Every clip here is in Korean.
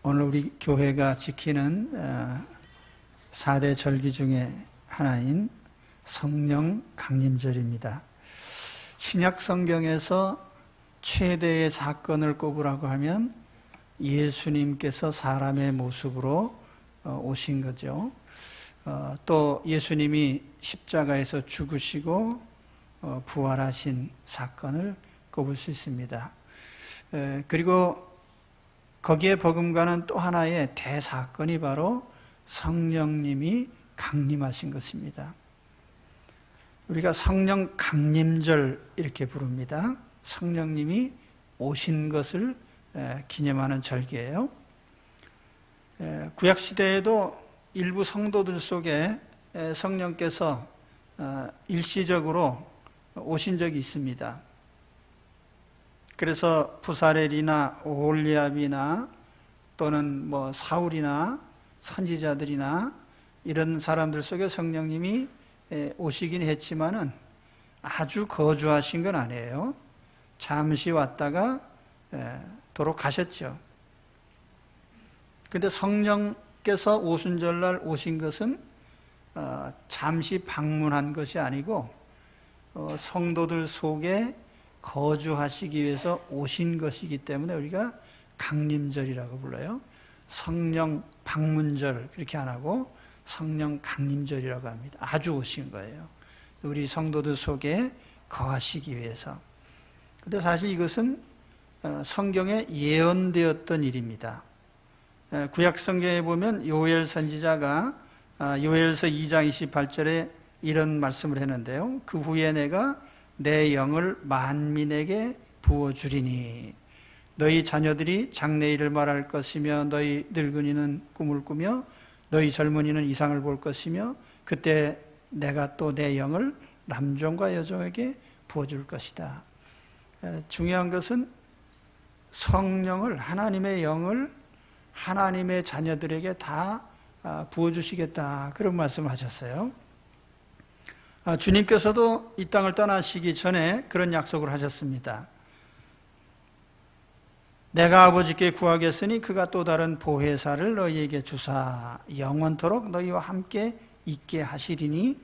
오늘 우리 교회가 지키는 4대 절기 중에 하나인 성령 강림절입니다. 신약 성경에서 최대의 사건을 꼽으라고 하면 예수님께서 사람의 모습으로 오신 거죠. 또 예수님이 십자가에서 죽으시고 부활하신 사건을 꼽을 수 있습니다. 그리고 거기에 버금가는 또 하나의 대사건이 바로 성령님이 강림하신 것입니다. 우리가 성령 강림절 이렇게 부릅니다. 성령님이 오신 것을 기념하는 절기예요. 구약시대에도 일부 성도들 속에 성령께서 일시적으로 오신 적이 있습니다. 그래서 부사렐이나 오홀리압이나 또는 사울이나 선지자들이나 이런 사람들 속에 성령님이 오시긴 했지만은 아주 거주하신 건 아니에요. 잠시 왔다가 도로 가셨죠. 그런데 성령께서 오순절날 오신 것은 잠시 방문한 것이 아니고 성도들 속에 거주하시기 위해서 오신 것이기 때문에 우리가 강림절이라고 불러요. 성령 방문절 그렇게 안 하고 성령 강림절이라고 합니다. 아주 오신 거예요. 우리 성도들 속에 거하시기 위해서. 그런데 사실 이것은 성경에 예언되었던 일입니다. 구약 성경에 보면 요엘 선지자가 요엘서 2장 28절에 이런 말씀을 했는데요. 그 후에 내가 내 영을 만민에게 부어주리니 너희 자녀들이 장래일을 말할 것이며 너희 늙은이는 꿈을 꾸며 너희 젊은이는 이상을 볼 것이며 그때 내가 또 내 영을 남종과 여종에게 부어줄 것이다. 중요한 것은 성령을, 하나님의 영을 하나님의 자녀들에게 다 부어주시겠다, 그런 말씀을 하셨어요. 주님께서도 이 땅을 떠나시기 전에 그런 약속을 하셨습니다. 내가 아버지께 구하겠으니 그가 또 다른 보혜사를 너희에게 주사 영원토록 너희와 함께 있게 하시리니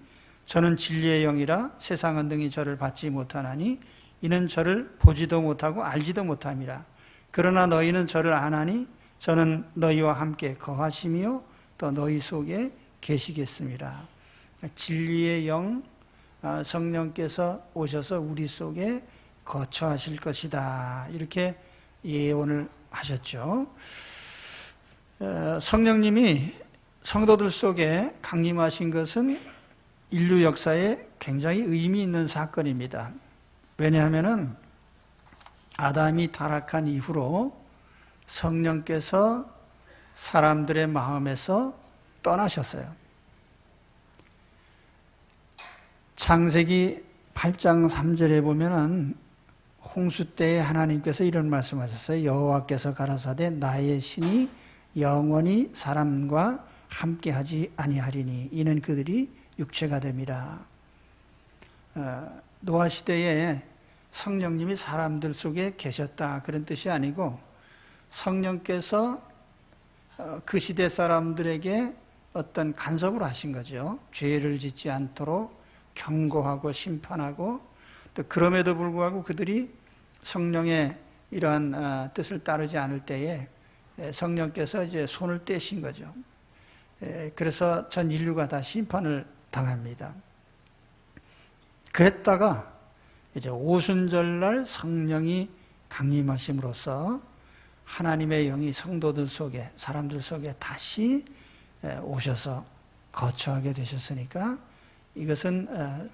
저는 진리의 영이라 세상은 능히 저를 받지 못하나니 이는 저를 보지도 못하고 알지도 못함이라. 그러나 너희는 저를 아나니 저는 너희와 함께 거하시며 또 너희 속에 계시겠습니다. 진리의 영, 성령께서 오셔서 우리 속에 거처하실 것이다, 이렇게 예언을 하셨죠. 성령님이 성도들 속에 강림하신 것은 인류 역사에 굉장히 의미 있는 사건입니다. 왜냐하면 아담이 타락한 이후로 성령께서 사람들의 마음에서 떠나셨어요. 창세기 8장 3절에 보면은 홍수 때에 하나님께서 이런 말씀하셨어요. 여호와께서 가라사대 나의 신이 영원히 사람과 함께하지 아니하리니 이는 그들이 육체가 됨이라. 노아 시대에 성령님이 사람들 속에 계셨다, 그런 뜻이 아니고 성령께서 그 시대 사람들에게 어떤 간섭을 하신 거죠. 죄를 짓지 않도록 경고하고 심판하고, 또 그럼에도 불구하고 그들이 성령의 이러한 뜻을 따르지 않을 때에 성령께서 이제 손을 떼신 거죠. 그래서 전 인류가 다 심판을 당합니다. 그랬다가 이제 오순절날 성령이 강림하심으로써 하나님의 영이 성도들 속에, 사람들 속에 다시 오셔서 거처하게 되셨으니까 이것은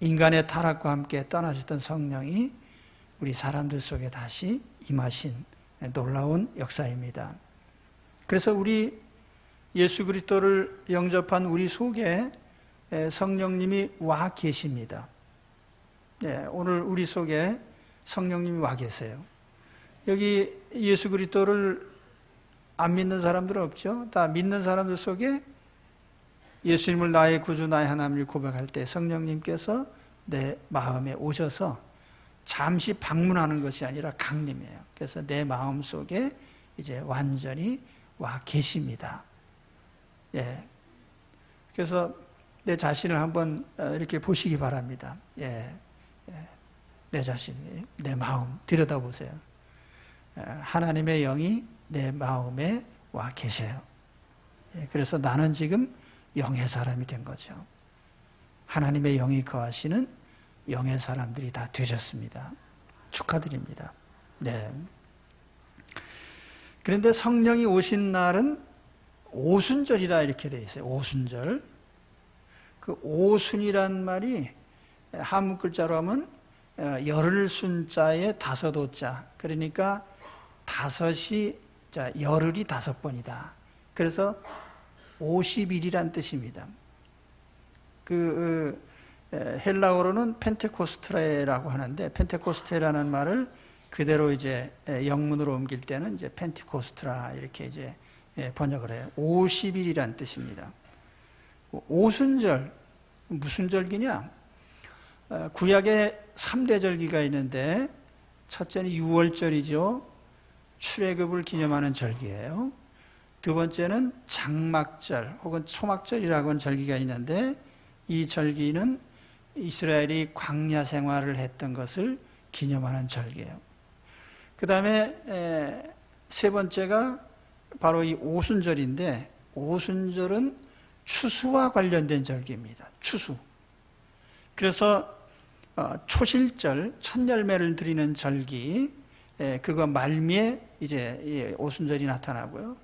인간의 타락과 함께 떠나셨던 성령이 우리 사람들 속에 다시 임하신 놀라운 역사입니다. 그래서 우리 예수 그리스도를 영접한 우리 속에 성령님이 와 계십니다. 오늘 우리 속에 성령님이 와 계세요. 여기 예수 그리스도를 안 믿는 사람들은 없죠. 다 믿는 사람들 속에 예수님을 나의 구주, 나의 하나님을 고백할 때 성령님께서 내 마음에 오셔서 잠시 방문하는 것이 아니라 강림해요. 그래서 내 마음 속에 이제 완전히 와 계십니다. 예. 그래서 내 자신을 한번 이렇게 보시기 바랍니다. 예. 예. 내 자신, 내 마음 들여다보세요. 하나님의 영이 내 마음에 와 계세요. 예. 그래서 나는 지금 영의 사람이 된 거죠. 하나님의 영이 거하시는 영의 사람들이 다 되셨습니다. 축하드립니다. 네. 그런데 성령이 오신 날은 오순절이라 이렇게 되어 있어요. 오순절. 그 오순이란 말이 한문 글자로 하면 열을 순자에 다섯 오자. 그러니까 다섯이, 열흘이 5번이다. 그래서 50일이란 뜻입니다. 그 헬라어로는 펜테코스테라고 하는데, 펜테코스테라는 말을 그대로 이제 영문으로 옮길 때는 이제 펜테코스트라 이렇게 이제 번역을 해요. 50일이란 뜻입니다. 오순절, 무슨 절기냐? 구약에 3대 절기가 있는데, 첫째는 유월절이죠. 출애굽을 기념하는 절기예요. 두 번째는 장막절 혹은 초막절이라고 하는 절기가 있는데, 이 절기는 이스라엘이 광야 생활을 했던 것을 기념하는 절기예요. 그 다음에 세 번째가 바로 이 오순절인데, 오순절은 추수와 관련된 절기입니다. 추수. 그래서 초실절, 첫 열매를 드리는 절기, 그거 말미에 이제 오순절이 나타나고요.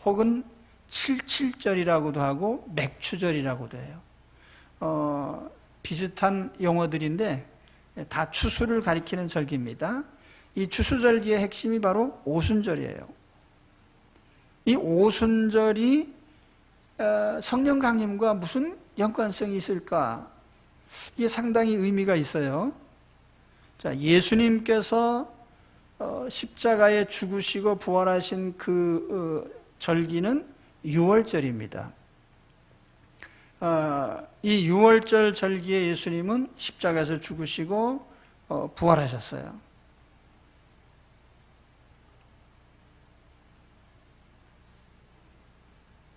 혹은 칠칠절이라고도 하고 맥추절이라고도 해요. 비슷한 용어들인데 다 추수를 가리키는 절기입니다. 이 추수절기의 핵심이 바로 오순절이에요. 이 오순절이 성령 강림과 무슨 연관성이 있을까? 이게 상당히 의미가 있어요. 자, 예수님께서 십자가에 죽으시고 부활하신 그 절기는 유월절입니다. 이 유월절 절기에 예수님은 십자가에서 죽으시고 부활하셨어요.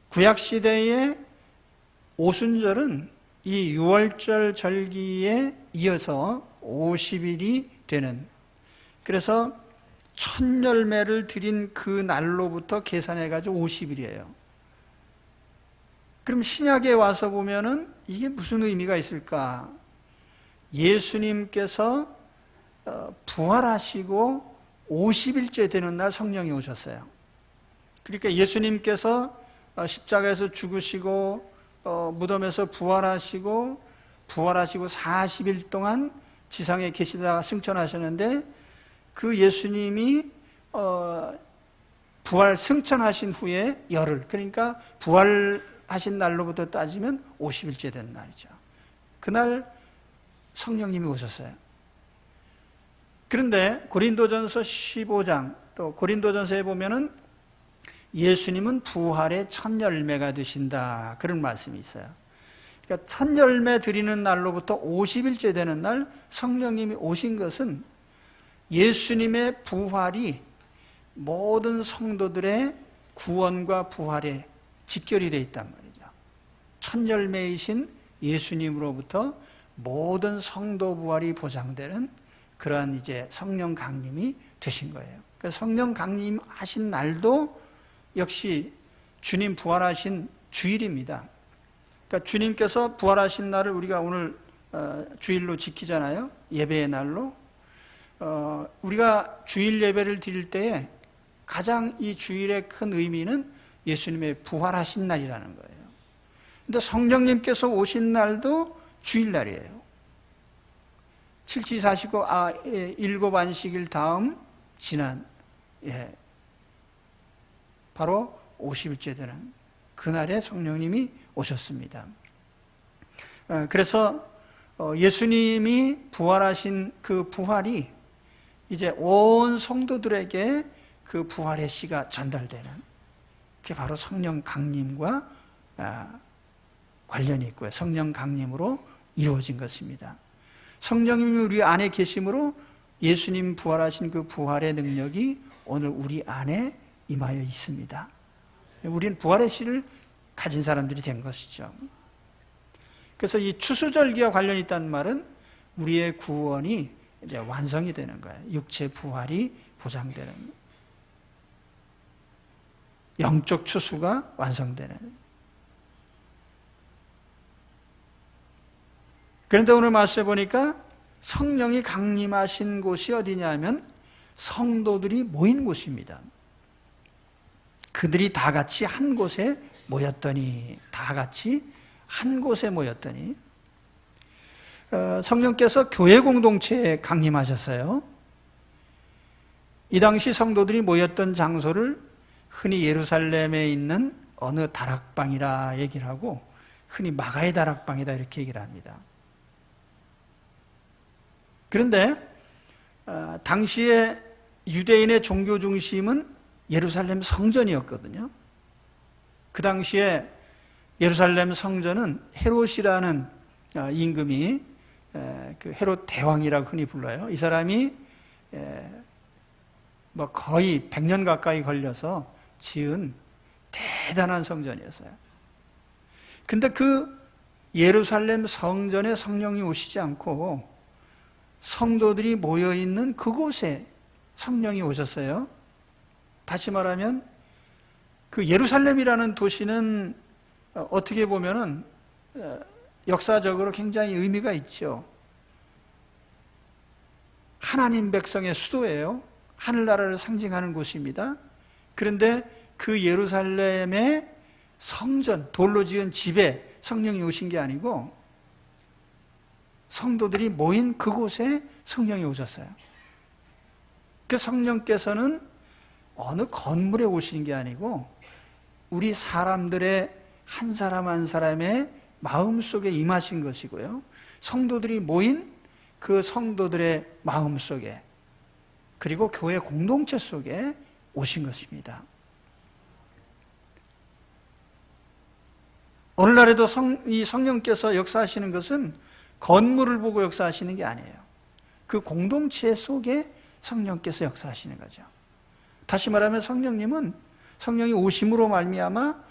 구약시대의 오순절은 이 유월절 절기에 이어서 50일이 되는, 그래서 첫 열매를 드린 그 날로부터 계산해가지고 50일이에요. 그럼 신약에 와서 보면은 이게 무슨 의미가 있을까? 예수님께서 부활하시고 50일째 되는 날 성령이 오셨어요. 그러니까 예수님께서 십자가에서 죽으시고 무덤에서 부활하시고 40일 동안 지상에 계시다가 승천하셨는데, 그 예수님이 부활 승천하신 후에 열흘, 그러니까 부활하신 날로부터 따지면 50일째 된 날이죠. 그날 성령님이 오셨어요. 그런데 고린도전서 15장 또 고린도전서에 보면은 예수님은 부활의 첫 열매가 되신다, 그런 말씀이 있어요. 그러니까 첫 열매 드리는 날로부터 50일째 되는 날 성령님이 오신 것은 예수님의 부활이 모든 성도들의 구원과 부활에 직결이 되어 있단 말이죠. 첫 열매이신 예수님으로부터 모든 성도 부활이 보장되는 그러한 이제 성령 강림이 되신 거예요. 그래서 성령 강림하신 날도 역시 주님 부활하신 주일입니다. 그러니까 주님께서 부활하신 날을 우리가 오늘 주일로 지키잖아요. 예배의 날로. 우리가 주일 예배를 드릴 때에 가장 이 주일의 큰 의미는 예수님의 부활하신 날이라는 거예요. 근데 성령님께서 오신 날도 주일날이에요. 칠지사시고 7안식일 다음 지난 바로 50일째 되는 그날에 성령님이 오셨습니다. 그래서 예수님이 부활하신 그 부활이 이제 온 성도들에게 그 부활의 씨가 전달되는, 그게 바로 성령 강림과 관련이 있고요. 성령 강림으로 이루어진 것입니다. 성령님이 우리 안에 계심으로 예수님 부활하신 그 부활의 능력이 오늘 우리 안에 임하여 있습니다. 우리는 부활의 씨를 가진 사람들이 된 것이죠. 그래서 이 추수절기와 관련이 있다는 말은 우리의 구원이 이제 완성이 되는 거예요. 육체 부활이 보장되는, 영적 추수가 완성되는. 그런데 오늘 말씀해 보니까 성령이 강림하신 곳이 어디냐면 성도들이 모인 곳입니다. 그들이 다 같이 한 곳에 모였더니, 다 같이 한 곳에 모였더니, 성령께서 교회 공동체에 강림하셨어요. 이 당시 성도들이 모였던 장소를 흔히 예루살렘에 있는 어느 다락방이라 얘기를 하고, 흔히 마가의 다락방이다 이렇게 얘기를 합니다. 그런데 당시에 유대인의 종교 중심은 예루살렘 성전이었거든요. 그 당시에 예루살렘 성전은 헤롯이라는 임금이, 그 헤롯 대왕이라고 흔히 불러요. 이 사람이 뭐 거의 100년 가까이 걸려서 지은 대단한 성전이었어요. 근데 그 예루살렘 성전에 성령이 오시지 않고 성도들이 모여있는 그곳에 성령이 오셨어요. 다시 말하면 그 예루살렘이라는 도시는 어떻게 보면은 역사적으로 굉장히 의미가 있죠. 하나님 백성의 수도예요. 하늘나라를 상징하는 곳입니다. 그런데 그 예루살렘의 성전, 돌로 지은 집에 성령이 오신 게 아니고 성도들이 모인 그곳에 성령이 오셨어요. 그 성령께서는 어느 건물에 오신 게 아니고 우리 사람들의 한 사람 한 사람의 마음속에 임하신 것이고요. 성도들이 모인 그 성도들의 마음속에, 그리고 교회 공동체 속에 오신 것입니다. 오늘날에도 이 성령께서 역사하시는 것은 건물을 보고 역사하시는 게 아니에요. 그 공동체 속에 성령께서 역사하시는 거죠. 다시 말하면 성령이 오심으로 말미암아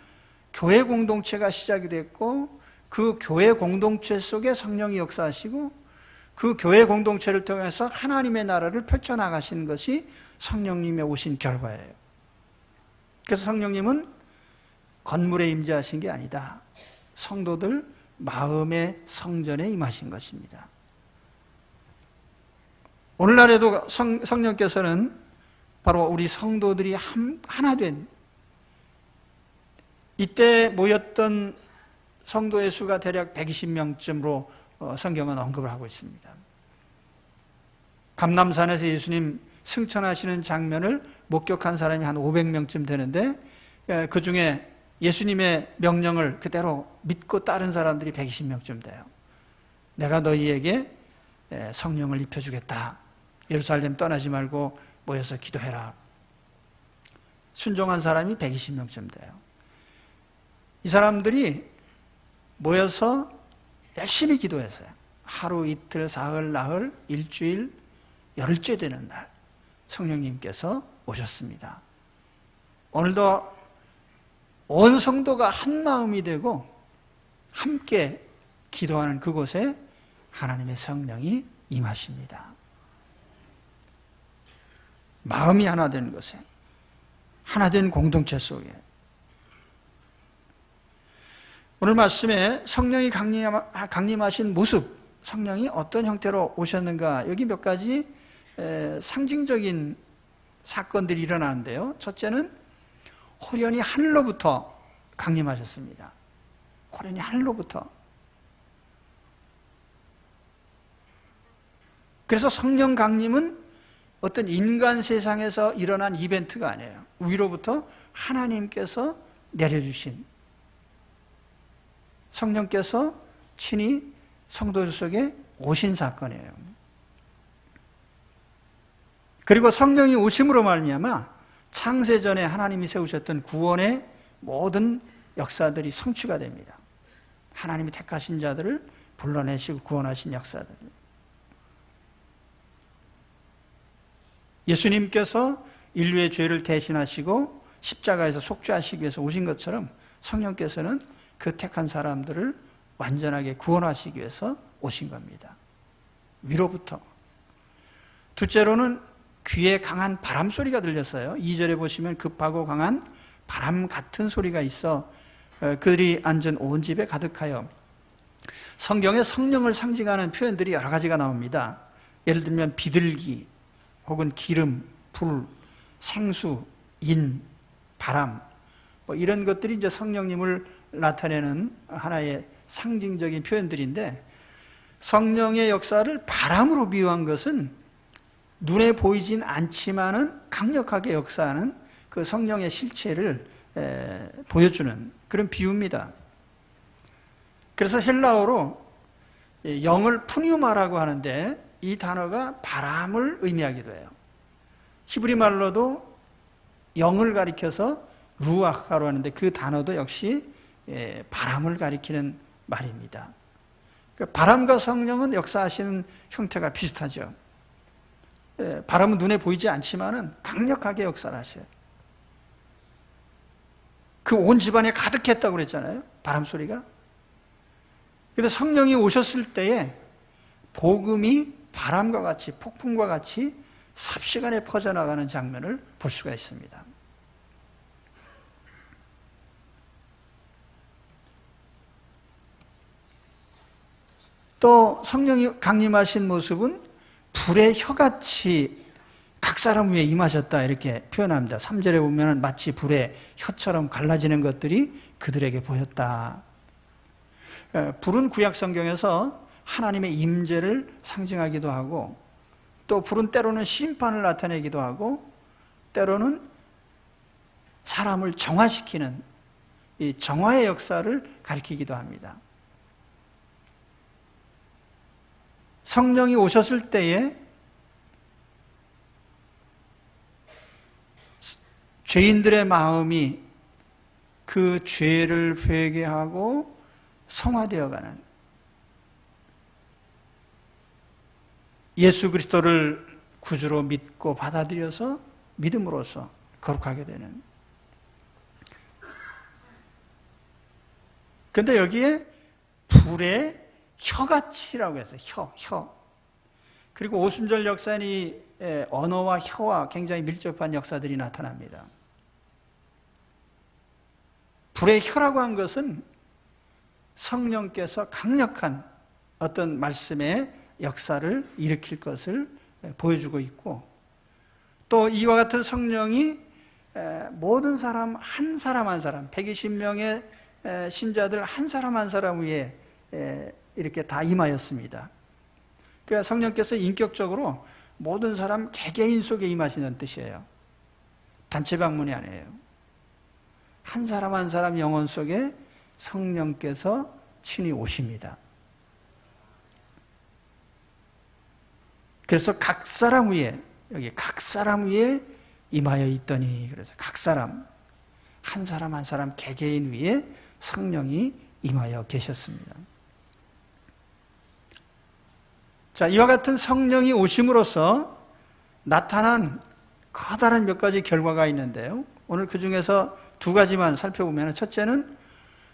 교회 공동체가 시작이 됐고, 그 교회 공동체 속에 성령이 역사하시고, 그 교회 공동체를 통해서 하나님의 나라를 펼쳐나가시는 것이 성령님의 오신 결과예요. 그래서 성령님은 건물에 임재하신 게 아니다. 성도들 마음의 성전에 임하신 것입니다. 오늘날에도 성령께서는 바로 우리 성도들이 하나 된, 이때 모였던 성도의 수가 대략 120명쯤으로 성경은 언급을 하고 있습니다. 감람산에서 예수님 승천하시는 장면을 목격한 사람이 한 500명쯤 되는데, 그 중에 예수님의 명령을 그대로 믿고 따른 사람들이 120명쯤 돼요. 내가 너희에게 성령을 입혀주겠다. 예루살렘 떠나지 말고 모여서 기도해라. 순종한 사람이 120명쯤 돼요. 이 사람들이 모여서 열심히 기도했어요. 하루, 이틀, 사흘, 나흘, 일주일, 열흘째 되는 날 성령님께서 오셨습니다. 오늘도 온 성도가 한 마음이 되고 함께 기도하는 그곳에 하나님의 성령이 임하십니다. 마음이 하나 되는 곳에, 하나 된 공동체 속에. 오늘 말씀에 성령이 강림하신 모습, 성령이 어떤 형태로 오셨는가, 여기 몇 가지 상징적인 사건들이 일어나는데요. 첫째는 호련히 하늘로부터 강림하셨습니다. 호련히 하늘로부터. 그래서 성령 강림은 어떤 인간 세상에서 일어난 이벤트가 아니에요. 위로부터 하나님께서 내려주신, 성령께서 친히 성도들 속에 오신 사건이에요. 그리고 성령이 오심으로 말미암아 창세전에 하나님이 세우셨던 구원의 모든 역사들이 성취가 됩니다. 하나님이 택하신 자들을 불러내시고 구원하신 역사들. 예수님께서 인류의 죄를 대신하시고 십자가에서 속죄하시기 위해서 오신 것처럼 성령께서는 그 택한 사람들을 완전하게 구원하시기 위해서 오신 겁니다. 위로부터. 둘째로는 귀에 강한 바람 소리가 들렸어요. 2절에 보시면 급하고 강한 바람 같은 소리가 있어 그들이 앉은 온 집에 가득하여. 성경에 성령을 상징하는 표현들이 여러 가지가 나옵니다. 예를 들면 비둘기 혹은 기름, 불, 생수, 인, 바람 이런 것들이 이제 성령님을 나타내는 하나의 상징적인 표현들인데, 성령의 역사를 바람으로 비유한 것은 눈에 보이진 않지만은 강력하게 역사하는 그 성령의 실체를 보여주는 그런 비유입니다. 그래서 헬라어로 영을 푸뉴마라고 하는데 이 단어가 바람을 의미하기도 해요. 히브리 말로도 영을 가리켜서 루아하로 하는데 그 단어도 역시 바람을 가리키는 말입니다. 바람과 성령은 역사하시는 형태가 비슷하죠. 바람은 눈에 보이지 않지만은 강력하게 역사를 하셔요. 그 온 집안에 가득했다고 그랬잖아요. 바람 소리가. 그런데 성령이 오셨을 때에 복음이 바람과 같이 폭풍과 같이 삽시간에 퍼져나가는 장면을 볼 수가 있습니다. 또 성령이 강림하신 모습은 불의 혀같이 각 사람 위에 임하셨다 이렇게 표현합니다. 3절에 보면 마치 불의 혀처럼 갈라지는 것들이 그들에게 보였다. 불은 구약 성경에서 하나님의 임재를 상징하기도 하고, 또 불은 때로는 심판을 나타내기도 하고, 때로는 사람을 정화시키는 이 정화의 역사를 가리키기도 합니다. 성령이 오셨을 때에 죄인들의 마음이 그 죄를 회개하고 성화되어가는, 예수 그리스도를 구주로 믿고 받아들여서 믿음으로써 거룩하게 되는. 그런데 여기에 불의 혀같이라고 해서 혀. 그리고 오순절 역사는 이 언어와 혀와 굉장히 밀접한 역사들이 나타납니다. 불의 혀라고 한 것은 성령께서 강력한 어떤 말씀의 역사를 일으킬 것을 보여주고 있고, 또 이와 같은 성령이 모든 사람 한 사람 한 사람 120명의 신자들 한 사람 한 사람 위에 이렇게 다 임하였습니다. 그러니까 성령께서 인격적으로 모든 사람 개개인 속에 임하시는 뜻이에요. 단체 방문이 아니에요. 한 사람 한 사람 영혼 속에 성령께서 친히 오십니다. 그래서 각 사람 위에, 여기 각 사람 위에 임하여 있더니, 그래서 각 사람 한 사람 한 사람 개개인 위에 성령이 임하여 계셨습니다. 자, 이와 같은 성령이 오심으로써 나타난 커다란 몇 가지 결과가 있는데요. 오늘 그 중에서 두 가지만 살펴보면, 첫째는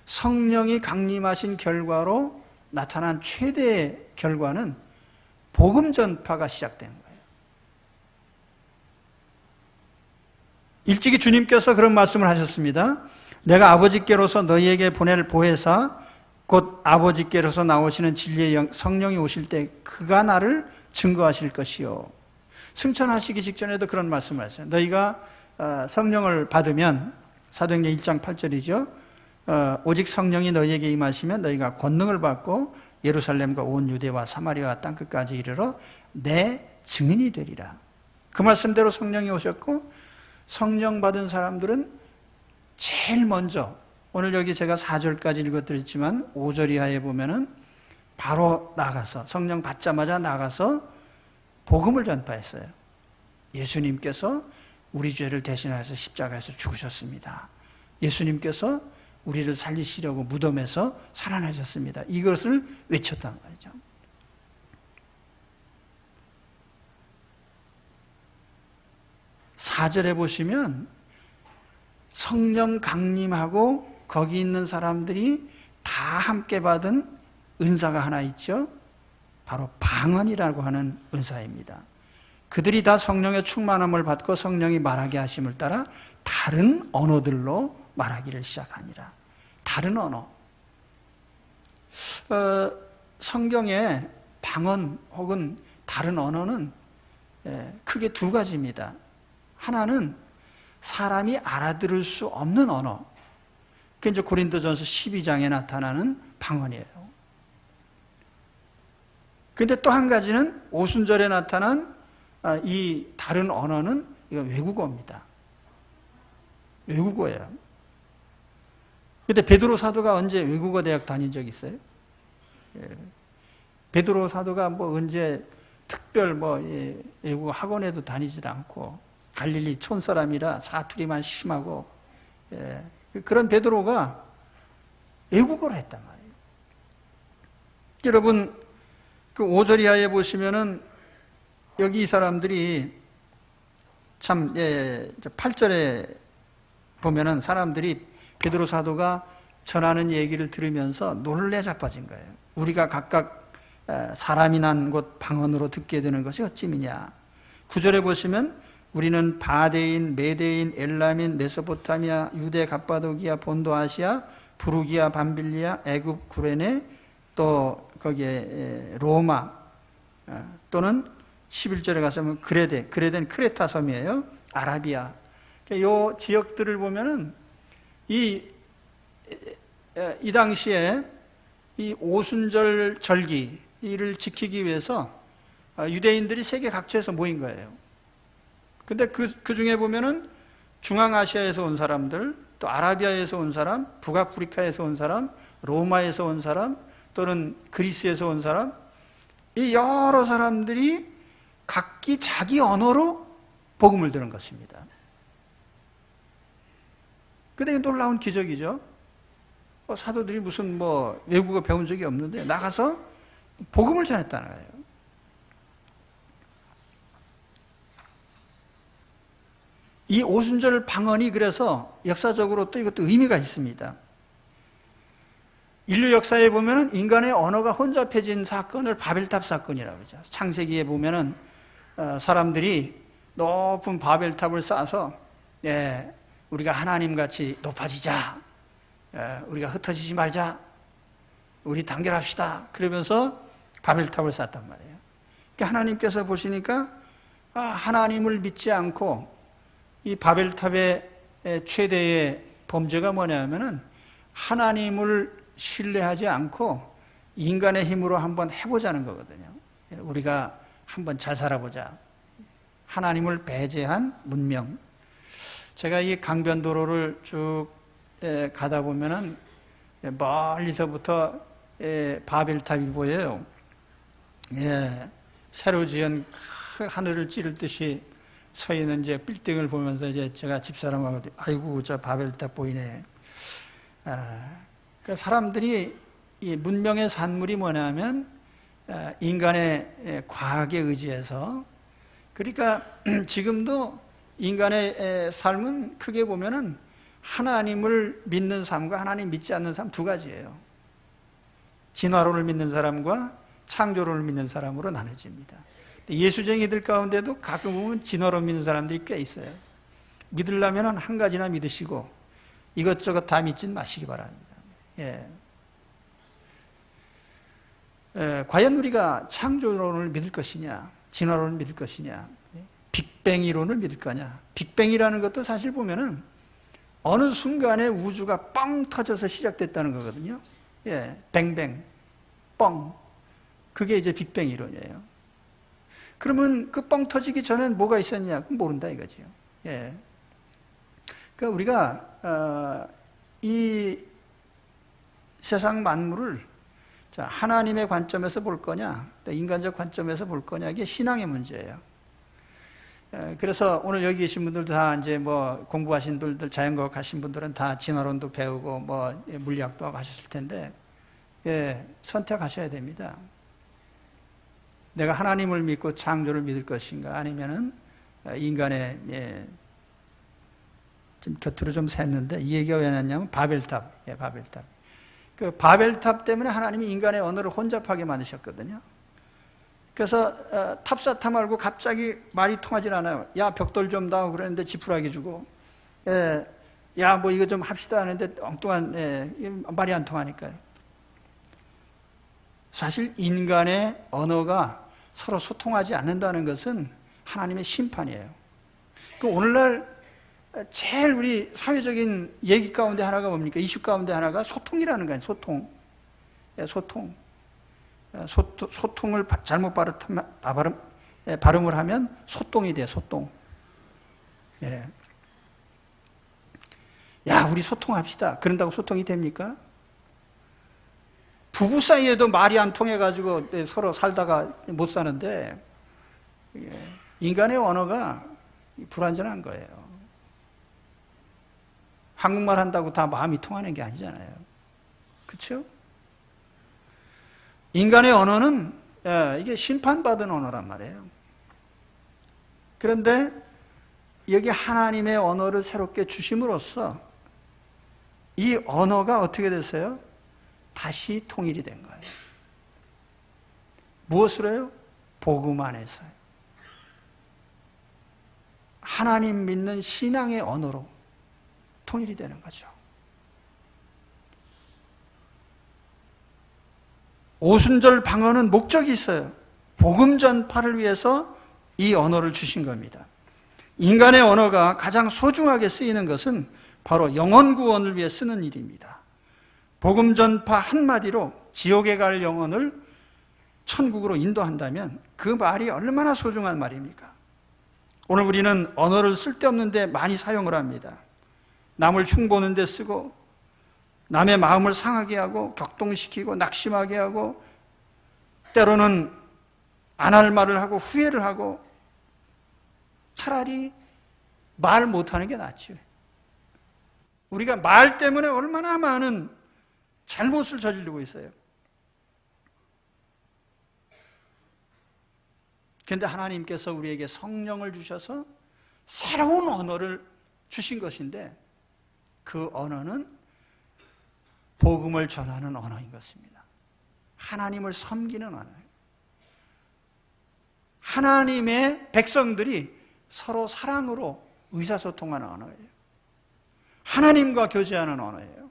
성령이 강림하신 결과로 나타난 최대의 결과는 복음 전파가 시작된 거예요. 일찍이 주님께서 그런 말씀을 하셨습니다. 내가 아버지께로서 너희에게 보낼 보혜사 곧 아버지께로서 나오시는 진리의 성령이 오실 때 그가 나를 증거하실 것이요. 승천하시기 직전에도 그런 말씀을 하셨어요. 너희가 성령을 받으면, 사도행전 1장 8절이죠. 오직 성령이 너희에게 임하시면 너희가 권능을 받고 예루살렘과 온 유대와 사마리아와 땅끝까지 이르러 내 증인이 되리라. 그 말씀대로 성령이 오셨고, 성령 받은 사람들은 제일 먼저, 오늘 여기 제가 4절까지 읽어드렸지만 5절 이하에 보면은 바로 나가서, 성령 받자마자 나가서 복음을 전파했어요. 예수님께서 우리 죄를 대신하여서 십자가에서 죽으셨습니다. 예수님께서 우리를 살리시려고 무덤에서 살아나셨습니다. 이것을 외쳤단 말이죠. (4절에) 보시면 성령 강림하고 거기 있는 사람들이 다 함께 받은 은사가 하나 있죠. 바로 방언이라고 하는 은사입니다. 그들이 다 성령의 충만함을 받고 성령이 말하게 하심을 따라 다른 언어들로 말하기를 시작하니라. 다른 언어. 성경에 방언 혹은 다른 언어는 크게 두 가지입니다. 하나는 사람이 알아들을 수 없는 언어. 그게 이제 고린도전서 12장에 나타나는 방언이에요. 근데 또 한 가지는 오순절에 나타난 이 다른 언어는 이건 외국어입니다. 외국어예요. 근데 베드로 사도가 언제 외국어 대학 다닌 적 있어요? 베드로 사도가 뭐 언제 특별 외국어 학원에도 다니지도 않고 갈릴리 촌사람이라 사투리만 심하고 그런 베드로가 외국어를 했단 말이에요. 여러분 그 5절 이하에 보시면은 여기 이 사람들이 참 8절에 보면은 사람들이 베드로 사도가 전하는 얘기를 들으면서 놀래 자빠진 거예요. 우리가 각각 사람이 난 곳 방언으로 듣게 되는 것이 어찌미냐. 9절에 보시면 우리는 바데인, 메데인, 엘람인, 메소포타미아, 유대, 갑바도기아, 본도 아시아, 부르기아, 밤빌리아, 애굽, 구레네, 또 거기에 로마, 또는 11절에 가서면 그레데는 크레타 섬이에요. 아라비아. 이 지역들을 보면은 이 당시에 이 오순절 절기를 지키기 위해서 유대인들이 세계 각처에서 모인 거예요. 근데 그 중에 보면은 중앙아시아에서 온 사람들, 또 아라비아에서 온 사람, 북아프리카에서 온 사람, 로마에서 온 사람, 또는 그리스에서 온 사람, 이 여러 사람들이 각기 자기 언어로 복음을 들은 것입니다. 근데 놀라운 기적이죠. 사도들이 무슨 외국어 배운 적이 없는데 나가서 복음을 전했다는 거예요. 이 오순절 방언이 그래서 역사적으로 또 이것도 의미가 있습니다. 인류 역사에 보면은 인간의 언어가 혼잡해진 사건을 바벨탑 사건이라고 하죠. 창세기에 보면은 사람들이 높은 바벨탑을 쌓아서 우리가 하나님같이 높아지자, 우리가 흩어지지 말자, 우리 단결합시다. 그러면서 바벨탑을 쌓았단 말이에요. 그러니까 하나님께서 보시니까 하나님을 믿지 않고 이 바벨탑의 최대의 범죄가 뭐냐면은 하나님을 신뢰하지 않고 인간의 힘으로 한번 해보자는 거거든요. 우리가 한번 잘 살아보자. 하나님을 배제한 문명. 제가 이 강변도로를 쭉 가다 보면은 멀리서부터 바벨탑이 보여요. 새로 지은 큰 하늘을 찌를 듯이 서 있는 이제 빌딩을 보면서 이제 제가 집사람하고 아이고 저 바벨탑 보이네. 그 사람들이 이 문명의 산물이 뭐냐면 인간의 과학에 의지해서, 그러니까 지금도 인간의 삶은 크게 보면은 하나님을 믿는 삶과 하나님 믿지 않는 삶 두 가지예요. 진화론을 믿는 사람과 창조론을 믿는 사람으로 나눠집니다. 예수쟁이들 가운데도 가끔 보면 진화론 믿는 사람들이 꽤 있어요. 믿으려면 한 가지나 믿으시고 이것저것 다 믿진 마시기 바랍니다. 과연 우리가 창조론을 믿을 것이냐, 진화론을 믿을 것이냐, 빅뱅 이론을 믿을 거냐. 빅뱅이라는 것도 사실 보면은 어느 순간에 우주가 뻥 터져서 시작됐다는 거거든요. 뱅뱅, 뻥. 그게 이제 빅뱅 이론이에요. 그러면 그 뻥 터지기 전엔 뭐가 있었냐? 그건 모른다 이거지요. 그러니까 우리가 이 세상 만물을 하나님의 관점에서 볼 거냐, 인간적 관점에서 볼 거냐, 이게 신앙의 문제예요. 그래서 오늘 여기 계신 분들도 다 이제 공부하신 분들, 자연과학 하신 분들은 다 진화론도 배우고 물리학도 하고 하셨을 텐데, 선택하셔야 됩니다. 내가 하나님을 믿고 창조를 믿을 것인가, 아니면은 인간의 좀 곁으로 좀 샜는데 이 얘기가 왜 났냐면 바벨탑. 예, 바벨탑. 그 바벨탑 때문에 하나님이 인간의 언어를 혼잡하게 만드셨거든요. 그래서 탑사타 말고 갑자기 말이 통하질 않아요. 야, 벽돌 좀 다오 그러는데 지푸라기 주고, 야, 뭐 이거 좀 합시다 하는데 엉뚱한 말이 안 통하니까요. 사실 인간의 언어가 서로 소통하지 않는다는 것은 하나님의 심판이에요. 그 오늘날 제일 우리 사회적인 얘기 가운데 하나가 뭡니까? 이슈 가운데 하나가 소통이라는 거예요. 소통. 소통을 잘못 발음을 하면 소똥이 돼요. 소똥. 예. 야, 우리 소통합시다. 그런다고 소통이 됩니까? 부부 사이에도 말이 안 통해가지고 서로 살다가 못 사는데, 인간의 언어가 불완전한 거예요. 한국말 한다고 다 마음이 통하는 게 아니잖아요. 그렇죠? 인간의 언어는 이게 심판받은 언어란 말이에요. 그런데 여기 하나님의 언어를 새롭게 주심으로써 이 언어가 어떻게 됐어요? 다시 통일이 된 거예요. 무엇으로요? 복음 안에서요. 하나님 믿는 신앙의 언어로 통일이 되는 거죠. 오순절 방언은 목적이 있어요. 복음 전파를 위해서 이 언어를 주신 겁니다. 인간의 언어가 가장 소중하게 쓰이는 것은 바로 영혼 구원을 위해 쓰는 일입니다. 복음 전파 한마디로 지옥에 갈 영혼을 천국으로 인도한다면 그 말이 얼마나 소중한 말입니까? 오늘 우리는 언어를 쓸데없는데 많이 사용을 합니다. 남을 흉보는 데 쓰고, 남의 마음을 상하게 하고, 격동시키고, 낙심하게 하고, 때로는 안 할 말을 하고 후회를 하고, 차라리 말 못하는 게 낫지. 우리가 말 때문에 얼마나 많은 잘못을 저지르고 있어요. 그런데 하나님께서 우리에게 성령을 주셔서 새로운 언어를 주신 것인데 그 언어는 복음을 전하는 언어인 것입니다. 하나님을 섬기는 언어예요. 하나님의 백성들이 서로 사랑으로 의사소통하는 언어예요. 하나님과 교제하는 언어예요.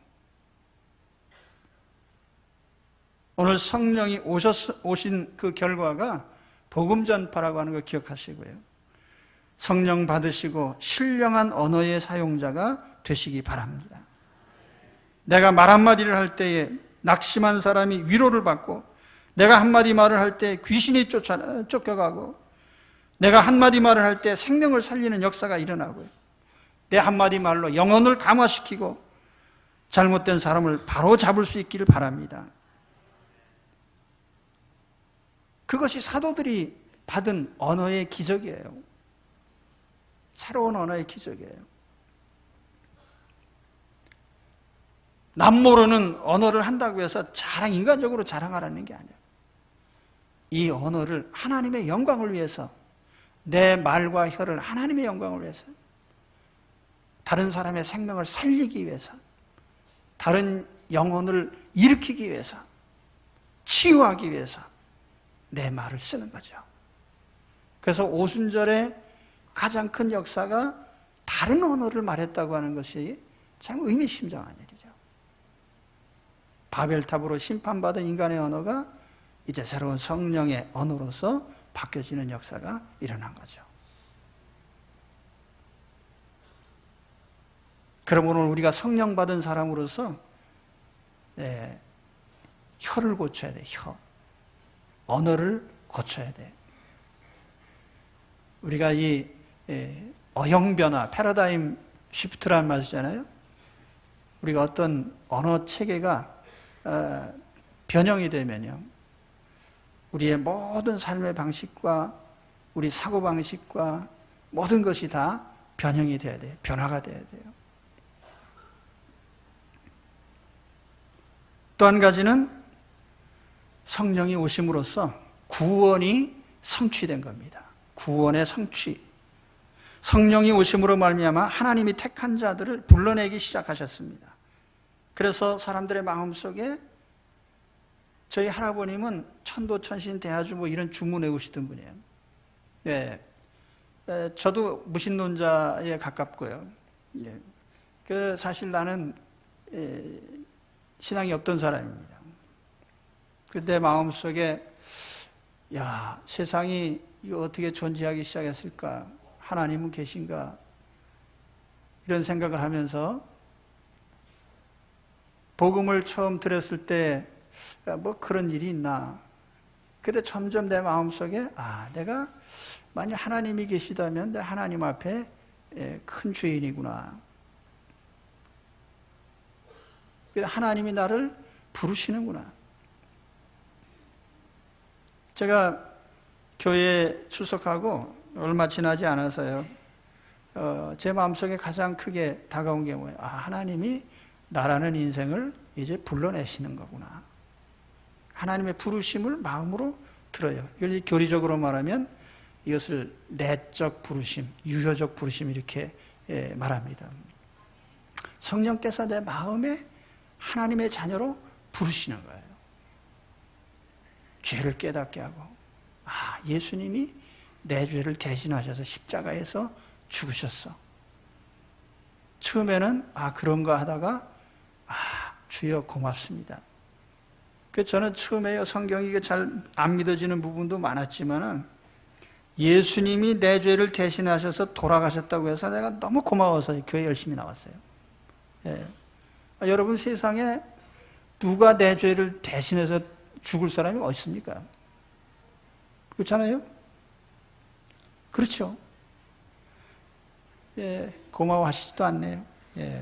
오늘 성령이 오신 그 결과가 복음 전파라고 하는 걸 기억하시고요. 성령 받으시고 신령한 언어의 사용자가 되시기 바랍니다. 내가 말 한마디를 할 때에 낙심한 사람이 위로를 받고, 내가 한마디 말을 할 때 귀신이 쫓겨가고, 내가 한마디 말을 할 때 생명을 살리는 역사가 일어나고요. 내 한마디 말로 영혼을 감화시키고 잘못된 사람을 바로 잡을 수 있기를 바랍니다. 그것이 사도들이 받은 언어의 기적이에요. 새로운 언어의 기적이에요. 남 모르는 언어를 한다고 해서 인간적으로 자랑하라는 게 아니에요. 이 언어를 하나님의 영광을 위해서, 내 말과 혀를 하나님의 영광을 위해서, 다른 사람의 생명을 살리기 위해서, 다른 영혼을 일으키기 위해서, 치유하기 위해서 내 말을 쓰는 거죠. 그래서 오순절의 가장 큰 역사가 다른 언어를 말했다고 하는 것이 참 의미심장한 일이죠. 바벨탑으로 심판받은 인간의 언어가 이제 새로운 성령의 언어로서 바뀌어지는 역사가 일어난 거죠. 그럼 오늘 우리가 성령 받은 사람으로서 혀를 고쳐야 돼. 언어를 고쳐야 돼. 우리가 이 어형변화, 패러다임 시프트라는 말 쓰잖아요. 우리가 어떤 언어 체계가 변형이 되면요, 우리의 모든 삶의 방식과 우리 사고방식과 모든 것이 다 변형이 돼야 돼요. 변화가 돼야 돼요. 또 한 가지는 성령이 오심으로써 구원이 성취된 겁니다. 구원의 성취. 성령이 오심으로 말미암아 하나님이 택한 자들을 불러내기 시작하셨습니다. 그래서 사람들의 마음속에 저희 할아버님은 천도천신 대하주 뭐 이런 주문 외우시던 분이에요. 네. 저도 무신론자에 가깝고요. 예. 사실 나는 신앙이 없던 사람입니다. 내 마음속에 야, 세상이 이거 어떻게 존재하기 시작했을까? 하나님은 계신가? 이런 생각을 하면서 복음을 처음 들었을 때 뭐 그런 일이 있나? 근데 점점 내 마음속에 내가 만약 하나님이 계시다면 내 하나님 앞에 큰 죄인이구나. 하나님이 나를 부르시는구나. 제가 교회에 출석하고 얼마 지나지 않아서요. 제 마음속에 가장 크게 다가온 게 뭐예요? 하나님이 나라는 인생을 이제 불러내시는 거구나. 하나님의 부르심을 마음으로 들어요. 이걸 교리적으로 말하면 이것을 내적 부르심, 유효적 부르심 이렇게 말합니다. 성령께서 내 마음에 하나님의 자녀로 부르시는 거예요. 죄를 깨닫게 하고 예수님이 내 죄를 대신하셔서 십자가에서 죽으셨어. 처음에는 그런가 하다가 주여 고맙습니다. 저는 처음에 성경이 잘 안 믿어지는 부분도 많았지만은 예수님이 내 죄를 대신하셔서 돌아가셨다고 해서 내가 너무 고마워서 교회 열심히 나왔어요. 예. 여러분 세상에 누가 내 죄를 대신해서 죽을 사람이 어디 있습니까? 그렇잖아요? 그렇죠. 예, 고마워하시지도 않네요. 예.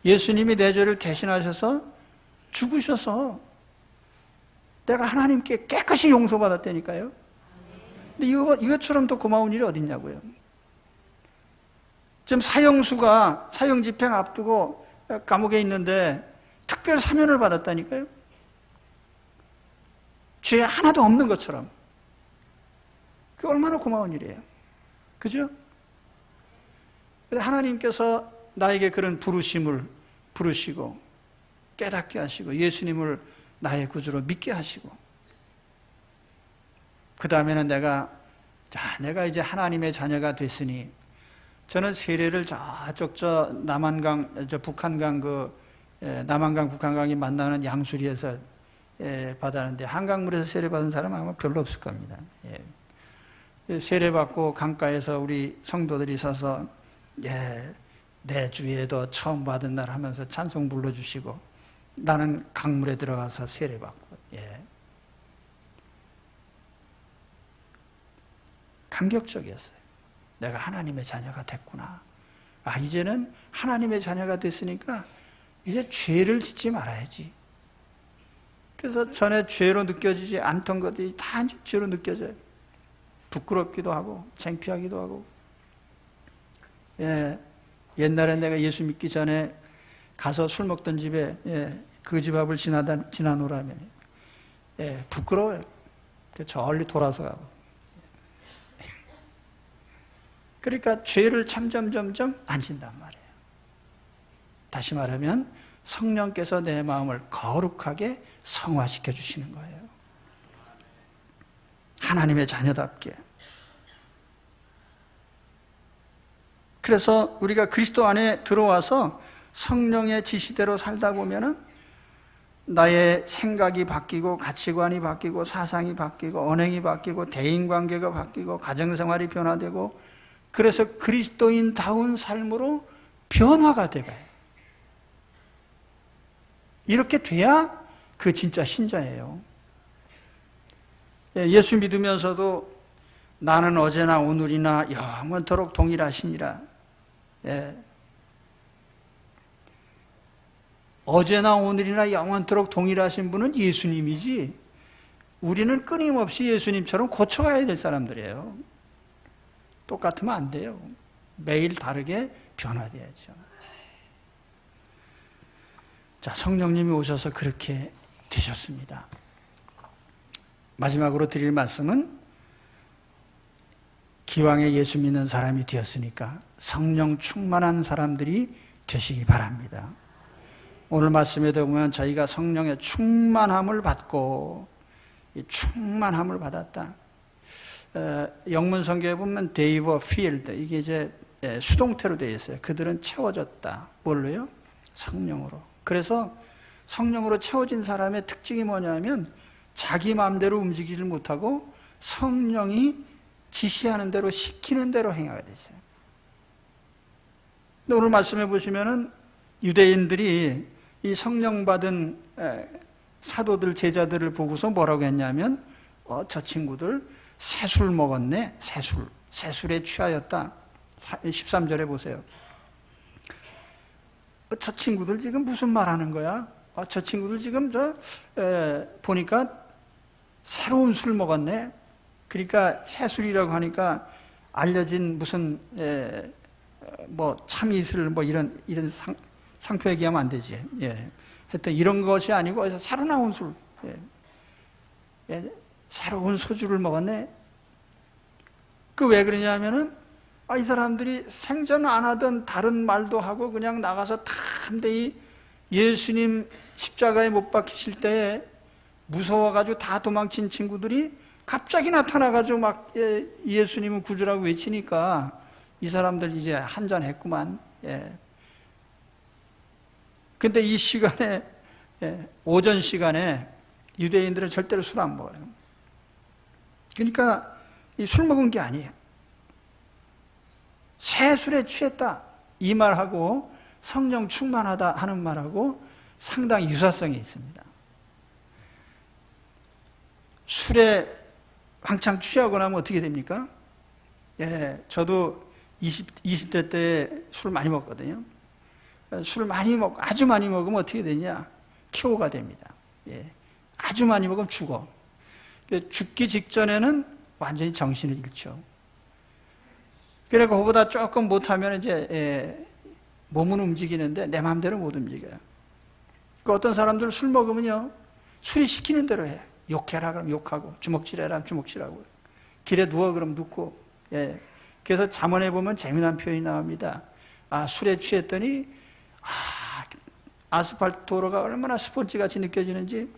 예수님이 내 죄를 대신하셔서 죽으셔서 내가 하나님께 깨끗이 용서받았다니까요. 근데 이것처럼 더 고마운 일이 어딨냐고요. 지금 사형수가 사형집행 앞두고 감옥에 있는데 특별 사면을 받았다니까요. 죄 하나도 없는 것처럼. 그게 얼마나 고마운 일이에요. 그죠? 하나님께서 나에게 그런 부르심을 부르시고 깨닫게 하시고 예수님을 나의 구주로 믿게 하시고 그 다음에는 내가 이제 하나님의 자녀가 됐으니 저는 세례를 저쪽 남한강 북한강 남한강 북한강이 만나는 양수리에서 받았는데 한강물에서 세례 받은 사람은 아마 별로 없을 겁니다. 세례 받고 강가에서 우리 성도들이 서서 내 주에도 처음 받은 날 하면서 찬송 불러주시고 나는 강물에 들어가서 세례 받고 감격적이었어요. 내가 하나님의 자녀가 됐구나. 이제는 하나님의 자녀가 됐으니까 이제 죄를 짓지 말아야지. 그래서 전에 죄로 느껴지지 않던 것들이 다 이제 죄로 느껴져요. 부끄럽기도 하고 창피하기도 하고. 옛날에 내가 예수 믿기 전에 가서 술 먹던 집에 그 집 앞을 지나노라면 부끄러워요. 저리 돌아서 가고. 그러니까 죄를 점점 안 진단 말이에요. 다시 말하면 성령께서 내 마음을 거룩하게 성화시켜 주시는 거예요. 하나님의 자녀답게. 그래서 우리가 그리스도 안에 들어와서 성령의 지시대로 살다 보면은 나의 생각이 바뀌고 가치관이 바뀌고 사상이 바뀌고 언행이 바뀌고 대인관계가 바뀌고 가정생활이 변화되고 그래서 그리스도인다운 삶으로 변화가 돼가요. 이렇게 돼야 그 진짜 신자예요. 예수 믿으면서도 나는 어제나 오늘이나 영원토록 동일하시니라. 어제나 오늘이나 영원토록 동일하신 분은 예수님이지 우리는 끊임없이 예수님처럼 고쳐가야 될 사람들이에요. 똑같으면 안 돼요. 매일 다르게 변화돼야죠. 자, 성령님이 오셔서 그렇게 되셨습니다. 마지막으로 드릴 말씀은 기왕에 예수 믿는 사람이 되었으니까 성령 충만한 사람들이 되시기 바랍니다. 오늘 말씀에도 보면 저희가 성령의 충만함을 받고 이 충만함을 받았다. 영문 성경에 보면 they were filled, 이게 이제 수동태로 되어 있어요. 그들은 채워졌다. 뭘로요? 성령으로. 그래서 성령으로 채워진 사람의 특징이 뭐냐면 자기 마음대로 움직이질 못하고 성령이 지시하는 대로 시키는 대로 행하게 되죠. 근데 오늘 말씀해 보시면은 유대인들이 이 성령 받은 사도들 제자들을 보고서 뭐라고 했냐면 저 친구들 새술 먹었네. 새술에 취하였다. 13절에 보세요. 저 친구들 지금 무슨 말하는 거야? 저 친구들 지금 보니까 새로운 술 먹었네. 그러니까 새술이라고 하니까 알려진 무슨 뭐 참이슬 뭐 이런 상표 얘기하면 안 되지. 예. 하여튼 이런 것이 아니고 새로 나온 술. 새로운 소주를 먹었네. 그 왜 그러냐면은 이 사람들이 생전 안 하던 다른 말도 하고 그냥 나가서 담대히 예수님 십자가에 못 박히실 때에 무서워가지고 다 도망친 친구들이 갑자기 나타나가지고 막 예수님은 구주라고 외치니까 이 사람들 이제 한잔했구만. 근데 이 시간에 오전 시간에 유대인들은 절대로 술 안 먹어요. 그러니까 이 술 먹은 게 아니에요. 새 술에 취했다 이 말하고 성령 충만하다 하는 말하고 상당히 유사성이 있습니다. 술에 왕창 취하고 나면 어떻게 됩니까? 저도 20대 때 술 많이 먹거든요. 술 많이 먹고 아주 많이 먹으면 어떻게 되냐? KO가 됩니다. 아주 많이 먹으면 죽어. 죽기 직전에는 완전히 정신을 잃죠. 그러니까 그보다 조금 못하면 이제 몸은 움직이는데 내 마음대로 못 움직여요. 어떤 사람들 술 먹으면요, 술이 시키는 대로 해. 욕해라 그럼 욕하고, 주먹질해라 주먹질하고, 길에 누워 그럼 눕고. 그래서 잠언에 보면 재미난 표현이 나옵니다. 술에 취했더니 아스팔트 도로가 얼마나 스포츠같이 느껴지는지.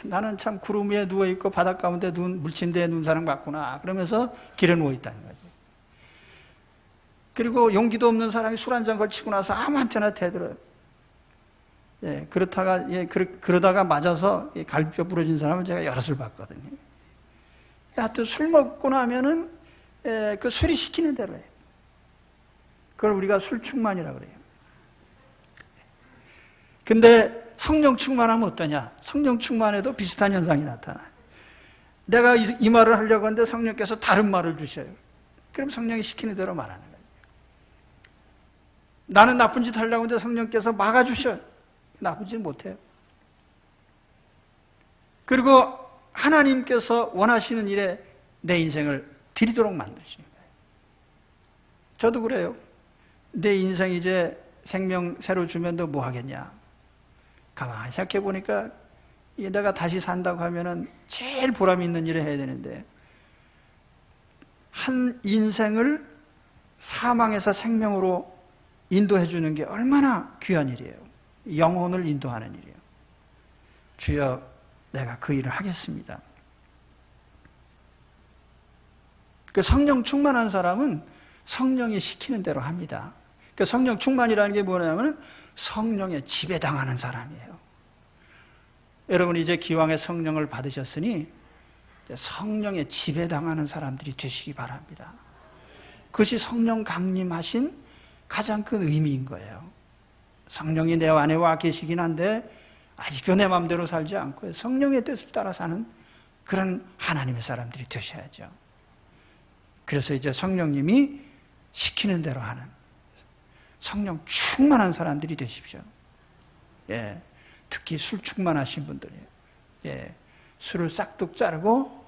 나는 참 구름 위에 누워있고 바닷 가운데 물침대에 누운 사람 같구나 그러면서 길에 누워있다는 거죠. 그리고 용기도 없는 사람이 술 한 잔 걸치고 나서 아무한테나 대들어요. 그러다가 맞아서 갈비뼈 부러진 사람을 제가 여럿을 봤거든요. 하여튼 술 먹고 나면은 그 술이 시키는 대로 해요. 그걸 우리가 술 충만이라고 그래요. 근데 성령 충만하면 어떠냐? 성령 충만해도 비슷한 현상이 나타나요. 내가 이 말을 하려고 하는데 성령께서 다른 말을 주셔요. 그럼 성령이 시키는 대로 말하는 거예요. 나는 나쁜 짓 하려고 하는데 성령께서 막아주셔요. 나쁜 짓 못해요. 그리고 하나님께서 원하시는 일에 내 인생을 드리도록 만드시는 거예요. 저도 그래요. 내 인생 이제 생명 새로 주면 너 뭐 하겠냐? 가만히 생각해 보니까 내가 다시 산다고 하면은 제일 보람 있는 일을 해야 되는데 한 인생을 사망에서 생명으로 인도해 주는 게 얼마나 귀한 일이에요. 영혼을 인도하는 일이에요. 주여 내가 그 일을 하겠습니다. 그 성령 충만한 사람은 성령이 시키는 대로 합니다. 그 성령 충만이라는 게 뭐냐면 성령에 지배당하는 사람이에요. 여러분 이제 기왕에 성령을 받으셨으니 성령에 지배당하는 사람들이 되시기 바랍니다. 그것이 성령 강림하신 가장 큰 의미인 거예요. 성령이 내 안에 와 계시긴 한데 아직도 내 마음대로 살지 않고 성령의 뜻을 따라 사는 그런 하나님의 사람들이 되셔야죠. 그래서 이제 성령님이 시키는 대로 하는 성령 충만한 사람들이 되십시오. 특히 술 충만하신 분들이에요. 술을 싹둑 자르고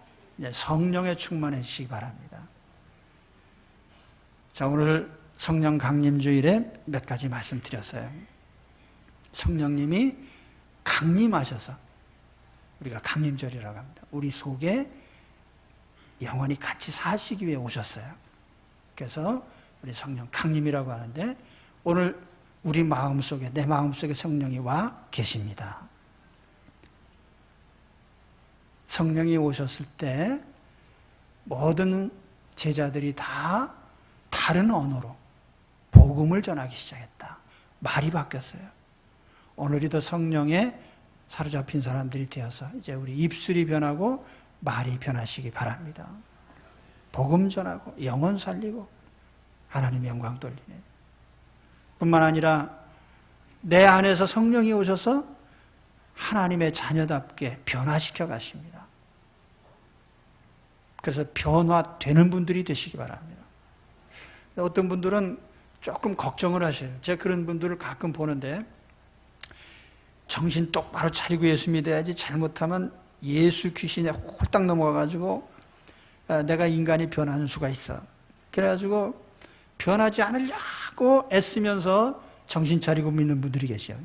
성령에 충만해지시기 바랍니다. 자, 오늘 성령 강림주일에 몇 가지 말씀드렸어요. 성령님이 강림하셔서 우리가 강림절이라고 합니다. 우리 속에 영원히 같이 사시기 위해 오셨어요. 그래서 우리 성령 강림이라고 하는데 오늘 우리 마음속에, 내 마음속에 성령이 와 계십니다. 성령이 오셨을 때 모든 제자들이 다 다른 언어로 복음을 전하기 시작했다. 말이 바뀌었어요. 오늘이도 성령에 사로잡힌 사람들이 되어서 이제 우리 입술이 변하고 말이 변하시기 바랍니다. 복음 전하고 영혼 살리고 하나님 영광 돌리네. 뿐만 아니라 내 안에서 성령이 오셔서 하나님의 자녀답게 변화시켜 가십니다. 그래서 변화되는 분들이 되시기 바랍니다. 어떤 분들은 조금 걱정을 하셔요. 제가 그런 분들을 가끔 보는데 정신 똑바로 차리고 예수 믿어야지 잘못하면 예수 귀신에 홀딱 넘어가가지고 내가 인간이 변하는 수가 있어. 그래가지고 변하지 않으려고 애쓰면서 정신 차리고 믿는 분들이 계셔요.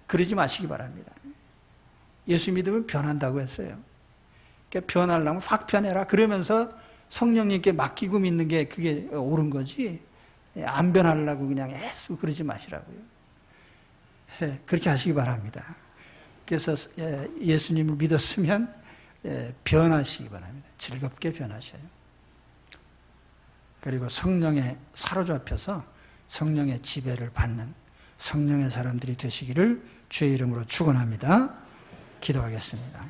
그러지 마시기 바랍니다. 예수 믿으면 변한다고 했어요. 그러니까 변하려면 확 변해라. 그러면서 성령님께 맡기고 믿는 게 그게 옳은 거지. 안 변하려고 그냥 애쓰고 그러지 마시라고요. 그렇게 하시기 바랍니다. 그래서 예수님을 믿었으면 변하시기 바랍니다. 즐겁게 변하셔요. 그리고 성령에 사로잡혀서 성령의 지배를 받는 성령의 사람들이 되시기를 주의 이름으로 축원합니다. 기도하겠습니다.